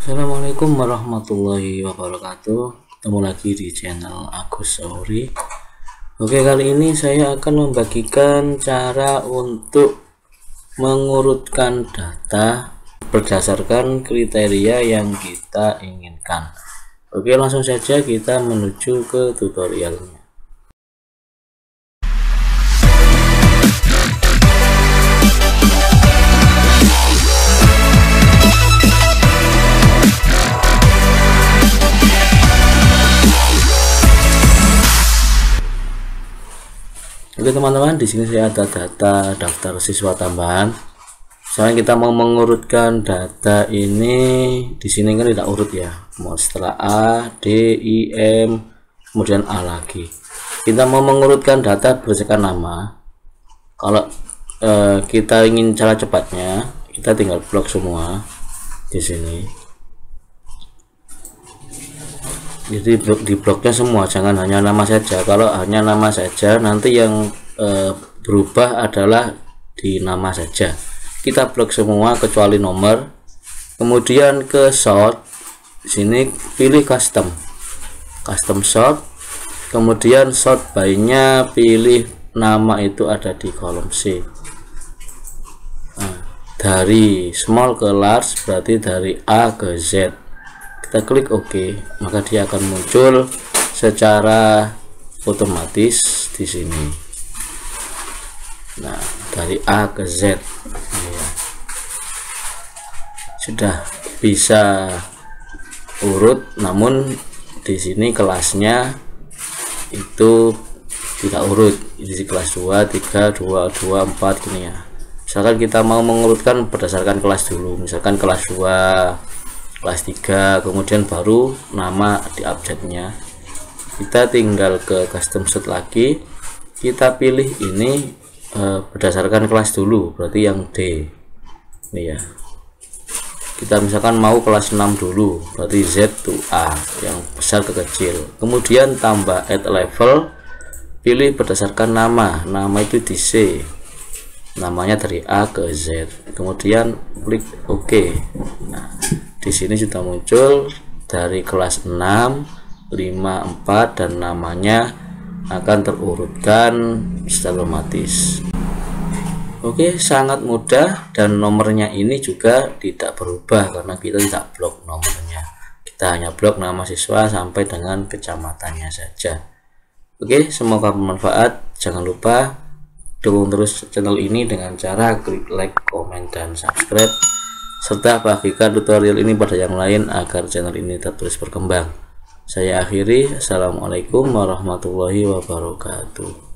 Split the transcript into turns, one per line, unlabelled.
Assalamualaikum warahmatullahi wabarakatuh. Ketemu lagi di channel Agus Sauri. Oke, kali ini saya akan membagikan cara untuk mengurutkan data berdasarkan kriteria yang kita inginkan. Oke, langsung saja kita menuju ke tutorialnya. Oke teman-teman, di sini saya ada data daftar siswa tambahan. Misalnya kita mau mengurutkan data ini, di sini kan tidak urut ya. Mau setelah A, D, I, M, kemudian A lagi. Kita mau mengurutkan data berdasarkan nama. Kalau kita ingin cara cepatnya, kita tinggal blok semua di sini. Jadi di bloknya semua, jangan hanya nama saja. Kalau hanya nama saja, nanti yang berubah adalah di nama saja. Kita blok semua kecuali nomor. Kemudian ke sort, di sini pilih custom sort. Kemudian sort by-nya pilih nama, itu ada di kolom C. Nah, dari small ke large berarti dari A ke Z. Kita klik OK, maka dia akan muncul secara otomatis di sini. Nah, dari A ke Z ya. Sudah bisa urut, namun di sini kelasnya itu tidak urut. Ini kelas 2, 3, 2, 2, 4 gini ya. Misalkan kita mau mengurutkan berdasarkan kelas dulu, misalkan kelas 2, kelas 3, kemudian baru nama di update-nya. Kita tinggal ke custom sort lagi, kita pilih ini berdasarkan kelas dulu, berarti yang D ini ya. Kita misalkan mau kelas 6 dulu, berarti Z to A, yang besar ke kecil. Kemudian tambah add level, pilih berdasarkan nama itu di C, namanya dari A ke Z. Kemudian klik OK. Nah, di sini sudah muncul dari kelas 6, 5, 4 dan namanya akan terurutkan secara otomatis. Oke, sangat mudah, dan nomornya ini juga tidak berubah karena kita tidak blok nomornya. Kita hanya blok nama siswa sampai dengan kecamatannya saja. Oke, semoga bermanfaat. Jangan lupa dukung terus channel ini dengan cara klik like, komen, dan subscribe, serta bagikan tutorial ini pada yang lain agar channel ini terus berkembang. Saya akhiri, assalamualaikum warahmatullahi wabarakatuh.